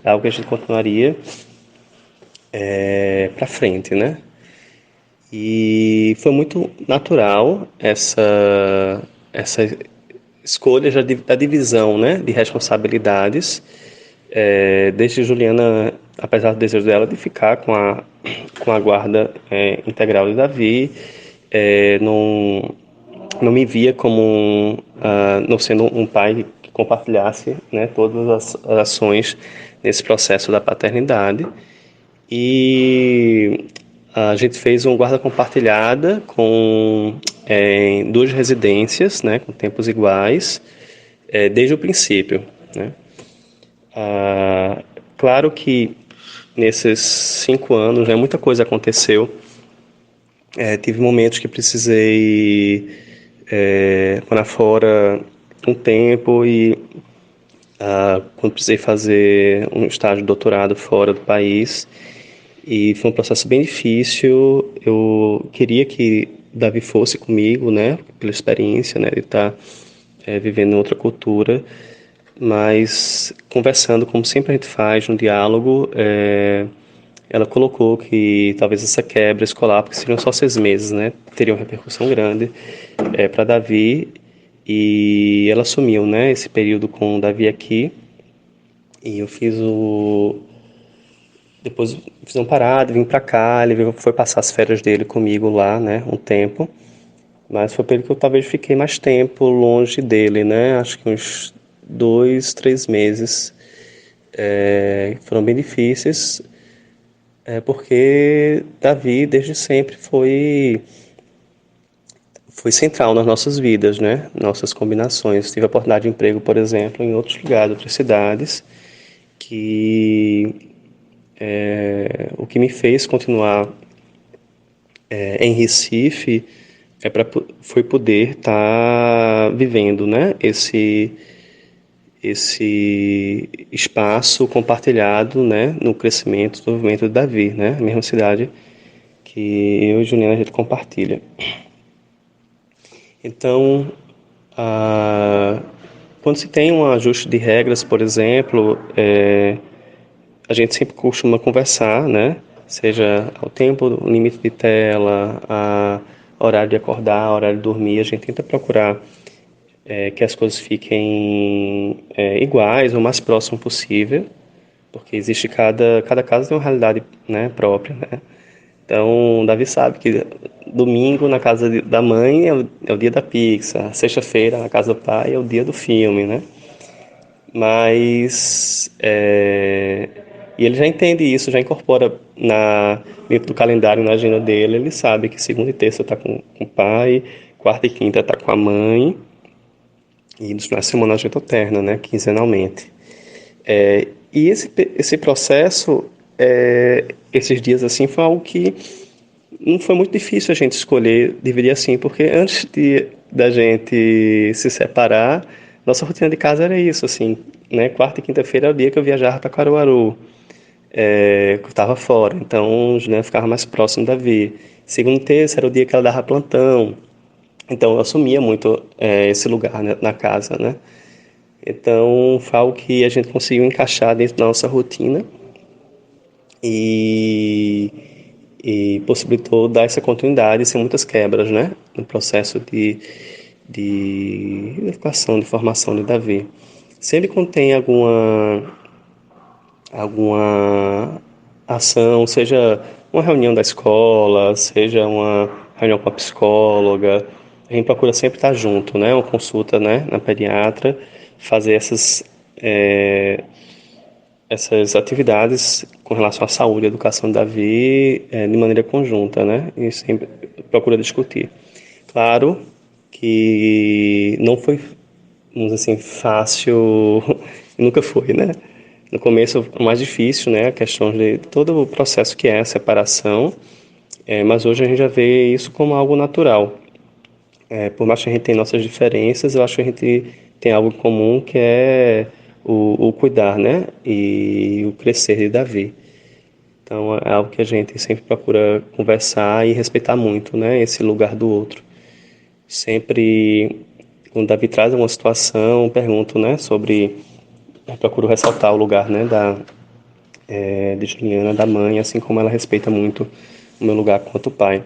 é algo que a gente continuaria para frente, né? E foi muito natural essa escolha da divisão, né, de responsabilidades. Desde Juliana, apesar do desejo dela de ficar com a guarda integral de Davi, não me via como não sendo um pai que compartilhasse, né, todas as ações nesse processo da paternidade. E a gente fez uma guarda compartilhada com duas residências, né, com tempos iguais, desde o princípio, né? Claro que nesses 5 anos, né, muita coisa aconteceu. Tive momentos que precisei morar fora um tempo e quando precisei fazer um estágio de doutorado fora do país, e foi um processo bem difícil. Eu queria que Davi fosse comigo, né, pela experiência, né, de estar vivendo em outra cultura, mas conversando como sempre a gente faz no diálogo, ela colocou que talvez essa quebra escolar, porque seriam só 6 meses, né, teria uma repercussão grande para Davi, e ela assumiu, né, esse período com o Davi aqui, e eu fiz depois fiz uma parada, vim pra cá, ele foi passar as férias dele comigo lá, né, um tempo. Mas foi o período que eu talvez fiquei mais tempo longe dele, né, acho que uns 2, 3 meses. Foram bem difíceis, porque Davi desde sempre foi central nas nossas vidas, né, nossas combinações. Tive a oportunidade de emprego, por exemplo, em outros lugares, outras cidades, que o que me fez continuar em Recife foi poder estar vivendo, né, esse espaço compartilhado, né, no crescimento, desenvolvimento de Davi, né, a mesma cidade que eu e Juliana a gente compartilha. Então, quando se tem um ajuste de regras, por exemplo, a gente sempre costuma conversar, né? Seja o tempo, o limite de tela, a horário de acordar, horário de dormir, a gente tenta procurar que as coisas fiquem iguais, o mais próximo possível, porque existe cada caso tem uma realidade, né, própria, né? Então, Davi sabe que domingo na casa da mãe é o dia da pizza, sexta-feira na casa do pai é o dia do filme, né? Mas e ele já entende isso, já incorpora dentro do calendário, na agenda dele. Ele sabe que segunda e terça está com o pai, quarta e quinta está com a mãe, e nos finais de semana a gente alterna, né, quinzenalmente. E esse processo, esses dias assim, foi algo que não foi muito difícil a gente escolher dividir assim, porque antes da gente se separar, nossa rotina de casa era isso, assim, né? Quarta e quinta-feira era o dia que eu viajava para Caruaru, que eu estava fora, então Juliana ficava mais próximo da Vi. Segunda e terça era o dia que ela dava plantão, então eu assumia muito esse lugar, né, na casa, né? Então foi algo que a gente conseguiu encaixar dentro da nossa rotina e, e possibilitou dar essa continuidade sem muitas quebras, né? No processo de educação, de formação de Davi. Sempre quando tem alguma ação, seja uma reunião da escola, seja uma reunião com a psicóloga, a gente procura sempre estar junto, né? Uma consulta, né, na pediatra, fazer essas atividades com relação à saúde e educação da Davi de maneira conjunta, né? E sempre procura discutir. Claro que não foi, vamos dizer assim, fácil, nunca foi, né? No começo, o mais difícil, né? A questão de todo o processo que é a separação, mas hoje a gente já vê isso como algo natural. Por mais que a gente tenha nossas diferenças, eu acho que a gente tem algo em comum que é o cuidar, né? E o crescer de Davi. Então é algo que a gente sempre procura conversar e respeitar muito, né? Esse lugar do outro. Sempre, quando Davi traz uma situação, pergunto, né? Sobre, eu procuro ressaltar o lugar, né? de Juliana, da mãe, assim como ela respeita muito o meu lugar quanto pai.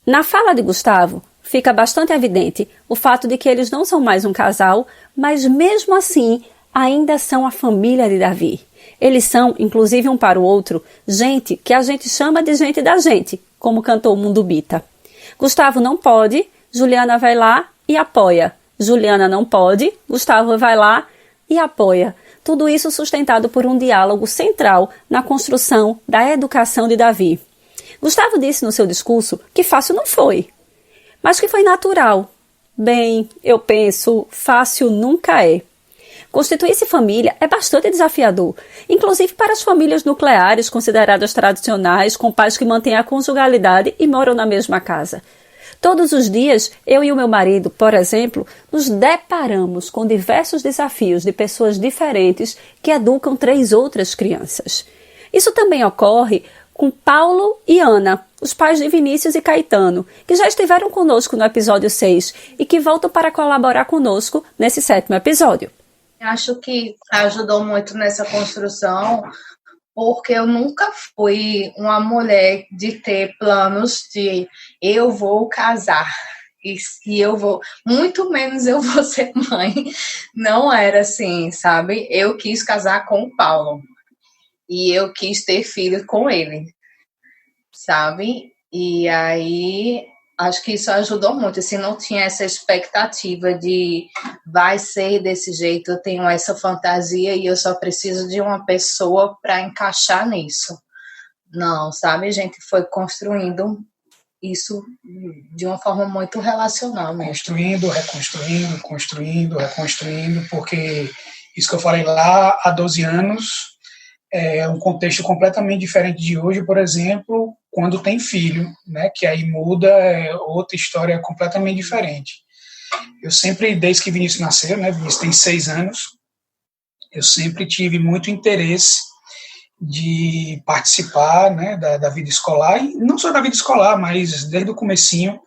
Na fala de Gustavo, fica bastante evidente o fato de que eles não são mais um casal, mas mesmo assim ainda são a família de Davi. Eles são, inclusive um para o outro, gente que a gente chama de gente da gente, como cantou o Mundo Bita. Gustavo não pode, Juliana vai lá e apoia. Juliana não pode, Gustavo vai lá e apoia. Tudo isso sustentado por um diálogo central na construção da educação de Davi. Gustavo disse no seu discurso que fácil não foi, mas que foi natural. Bem, eu penso, fácil nunca é. Constituir-se família é bastante desafiador, inclusive para as famílias nucleares consideradas tradicionais, com pais que mantêm a conjugalidade e moram na mesma casa. Todos os dias, eu e o meu marido, por exemplo, nos deparamos com diversos desafios de pessoas diferentes que educam 3 outras crianças. Isso também ocorre com Paulo e Ana, os pais de Vinícius e Caetano, que já estiveram conosco no episódio 6 e que voltam para colaborar conosco nesse 7º episódio. Acho que ajudou muito nessa construção, porque eu nunca fui uma mulher de ter planos de eu vou casar e eu vou, muito menos eu vou ser mãe. Não era assim, sabe? Eu quis casar com o Paulo e eu quis ter filho com ele, sabe? E aí acho que isso ajudou muito. Se não tinha essa expectativa de vai ser desse jeito, eu tenho essa fantasia e eu só preciso de uma pessoa para encaixar nisso. Não, sabe? A gente foi construindo isso de uma forma muito relacional mesmo. Reconstruindo, porque isso que eu falei lá há 12 anos é um contexto completamente diferente de hoje, por exemplo, quando tem filho, né, que aí muda, é outra história completamente diferente. Eu sempre, desde que Vinícius nasceu, né, Vinícius tem 6 anos, eu sempre tive muito interesse de participar, né, da vida escolar, e não só da vida escolar, mas desde o comecinho.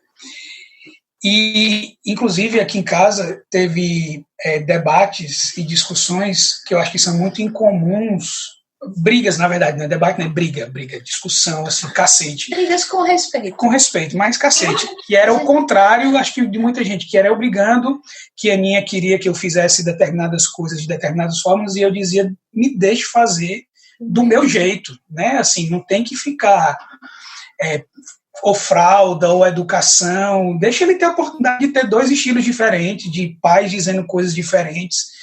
E, inclusive, aqui em casa teve debates e discussões que eu acho que são muito incomuns, brigas, na verdade, né? Debate não é briga, discussão, assim, cacete. Brigas com respeito. Com respeito, mas cacete. Que era o contrário, acho que de muita gente, que era obrigando, que a Aninha queria que eu fizesse determinadas coisas de determinadas formas, e eu dizia, me deixe fazer do meu jeito, né? Assim, não tem que ficar ou fralda, ou educação, deixa ele ter a oportunidade de ter 2 estilos diferentes, de pais dizendo coisas diferentes.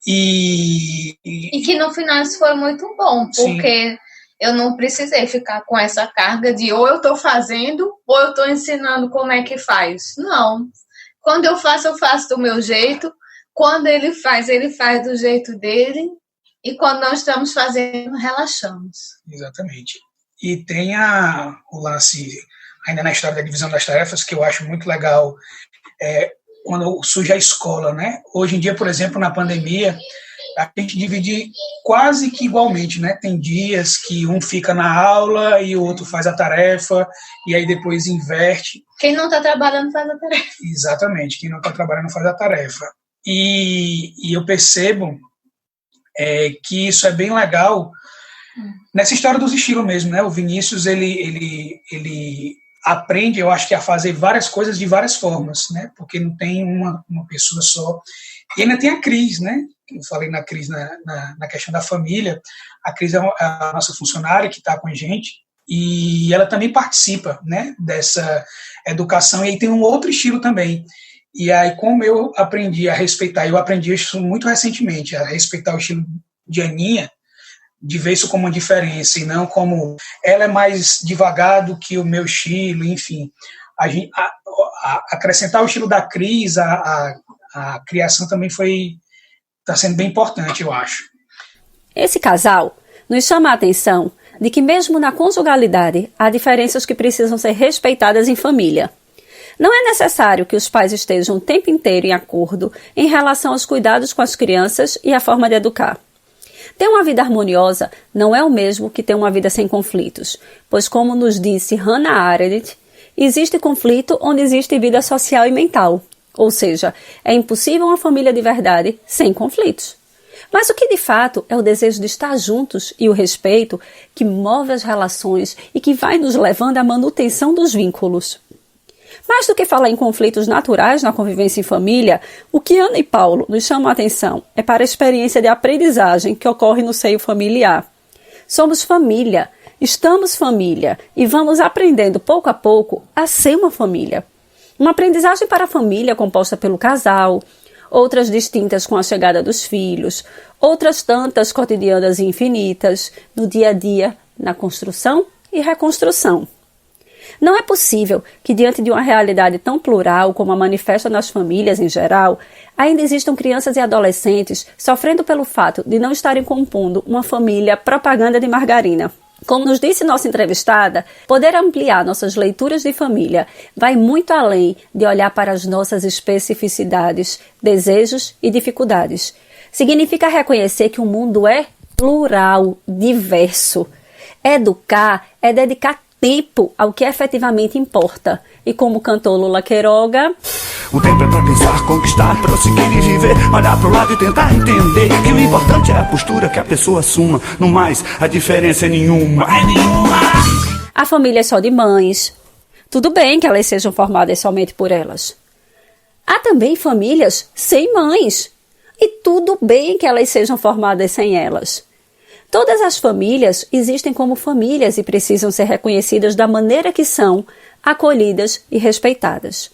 E que no final isso foi muito bom, porque sim, eu não precisei ficar com essa carga de ou eu estou fazendo ou eu estou ensinando como é que faz. Não. Quando eu faço do meu jeito. Quando ele faz do jeito dele. E quando nós estamos fazendo, relaxamos. Exatamente. E tem o lance, ainda na história da divisão das tarefas, que eu acho muito legal, quando surge a escola, né? Hoje em dia, por exemplo, na pandemia, a gente divide quase que igualmente, né? Tem dias que um fica na aula e o outro faz a tarefa, e aí depois inverte. Quem não está trabalhando faz a tarefa. Exatamente, quem não está trabalhando faz a tarefa. E eu percebo que isso é bem legal nessa história dos estilos mesmo, né? O Vinícius, ele aprende, eu acho que a fazer várias coisas de várias formas, né? Porque não tem uma pessoa só. E ainda tem a Cris, né? Eu falei na Cris na questão da família. A Cris é a nossa funcionária que está com a gente e ela também participa, né, dessa educação, e aí tem um outro estilo também. E aí, como eu aprendi a respeitar, eu aprendi isso muito recentemente, a respeitar o estilo de Aninha, de ver isso como uma diferença e não como ela é mais devagar do que o meu estilo, enfim. Acrescentar o estilo da Cris, a criação também está sendo bem importante, eu acho. Esse casal nos chama a atenção de que mesmo na conjugalidade há diferenças que precisam ser respeitadas em família. Não é necessário que os pais estejam o tempo inteiro em acordo em relação aos cuidados com as crianças e a forma de educar. Ter uma vida harmoniosa não é o mesmo que ter uma vida sem conflitos, pois, como nos disse Hannah Arendt, existe conflito onde existe vida social e mental, ou seja, é impossível uma família de verdade sem conflitos. Mas o que de fato é o desejo de estar juntos e o respeito que move as relações e que vai nos levando à manutenção dos vínculos. Mais do que falar em conflitos naturais na convivência em família, o que Ana e Paulo nos chamam a atenção é para a experiência de aprendizagem que ocorre no seio familiar. Somos família, estamos família e vamos aprendendo pouco a pouco a ser uma família. Uma aprendizagem para a família composta pelo casal, outras distintas com a chegada dos filhos, outras tantas cotidianas e infinitas, no dia a dia, na construção e reconstrução. Não é possível que, diante de uma realidade tão plural como a manifesta nas famílias em geral, ainda existam crianças e adolescentes sofrendo pelo fato de não estarem compondo uma família propaganda de margarina. Como nos disse nossa entrevistada, poder ampliar nossas leituras de família vai muito além de olhar para as nossas especificidades, desejos e dificuldades. Significa reconhecer que o mundo é plural, diverso. Educar é dedicar tempo ao que efetivamente importa. E como cantou Lula Queiroga... O tempo é pra pensar, conquistar, prosseguir e viver, olhar pro lado e tentar entender que o importante é a postura que a pessoa assuma. No mais, a diferença é nenhuma. A família é só de mães. Tudo bem que elas sejam formadas somente por elas. Há também famílias sem mães. E tudo bem que elas sejam formadas sem elas. Todas as famílias existem como famílias e precisam ser reconhecidas da maneira que são, acolhidas e respeitadas.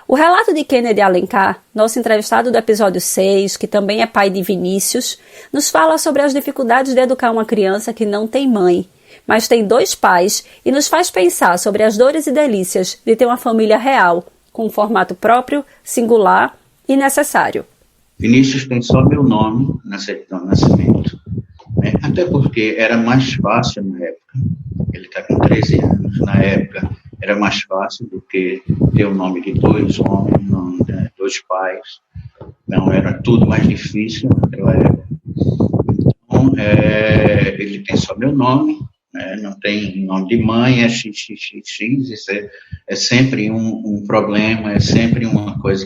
O relato de Kennedy Alencar, nosso entrevistado do episódio 6, que também é pai de Vinícius, nos fala sobre as dificuldades de educar uma criança que não tem mãe, mas tem 2 pais e nos faz pensar sobre as dores e delícias de ter uma família real, com um formato próprio, singular e necessário. Vinícius tem só meu nome na certidão de nascimento. Até porque era mais fácil na época, ele está com 13 anos, na época era mais fácil do que ter o nome de 2 homens, 2 pais, então era tudo mais difícil naquela época. Então, ele tem só meu nome, não tem nome de mãe, é XXX, isso é sempre um problema, é sempre uma coisa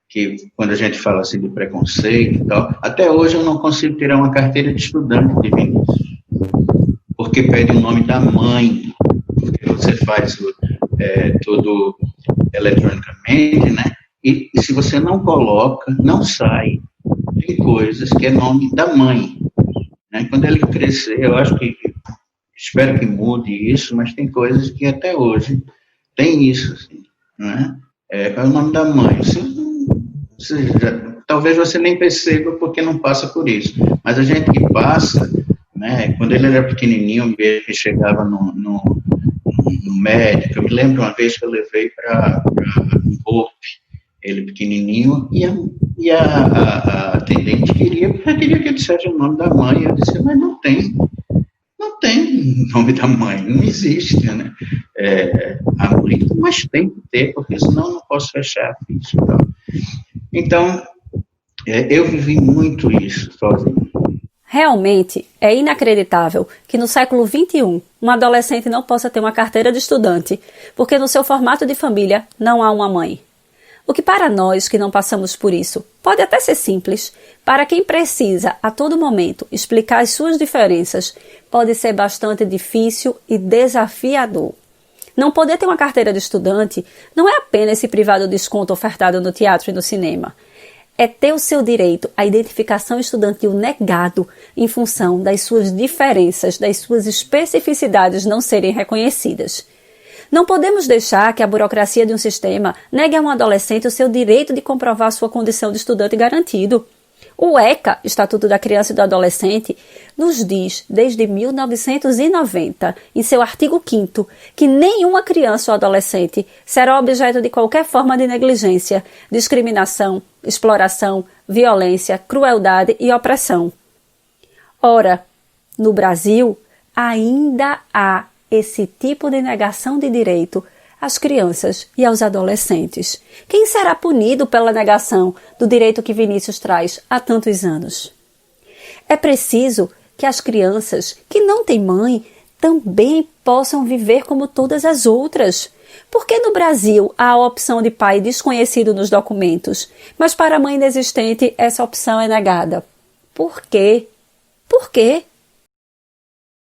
que quando a gente fala assim de preconceito e tal, até hoje eu não consigo tirar uma carteira de estudante de Vinícius, porque pede o nome da mãe, porque você faz tudo eletronicamente, né? E se você não coloca, não sai. Tem coisas que é nome da mãe, né? Quando ele crescer, eu acho que, espero que mude isso, mas tem coisas que até hoje tem isso, assim, né? É o nome da mãe. Talvez você nem perceba porque não passa por isso, mas a gente que passa, né, quando ele era pequenininho, que chegava no médico, eu me lembro uma vez que eu levei para um golpe, ele pequenininho, e a atendente queria que eu dissesse o nome da mãe, eu disse, mas não tem nome da mãe, não existe, né, mas tem que ter, porque senão eu não posso fechar a ficha. Então, eu vivi muito isso sozinho. Realmente, é inacreditável que no século XXI, um adolescente não possa ter uma carteira de estudante, porque no seu formato de família não há uma mãe. O que para nós que não passamos por isso pode até ser simples, para quem precisa a todo momento explicar as suas diferenças, pode ser bastante difícil e desafiador. Não poder ter uma carteira de estudante não é apenas se privar do desconto ofertado no teatro e no cinema. É ter o seu direito à identificação estudantil negado em função das suas diferenças, das suas especificidades não serem reconhecidas. Não podemos deixar que a burocracia de um sistema negue a um adolescente o seu direito de comprovar sua condição de estudante garantido. O ECA, Estatuto da Criança e do Adolescente, nos diz, desde 1990, em seu artigo 5º, que nenhuma criança ou adolescente será objeto de qualquer forma de negligência, discriminação, exploração, violência, crueldade e opressão. Ora, no Brasil, ainda há esse tipo de negação de direito às crianças e aos adolescentes. Quem será punido pela negação do direito que Vinícius traz há tantos anos? É preciso que as crianças que não têm mãe também possam viver como todas as outras. Porque no Brasil há a opção de pai desconhecido nos documentos, mas para a mãe inexistente essa opção é negada? Por quê? Por quê?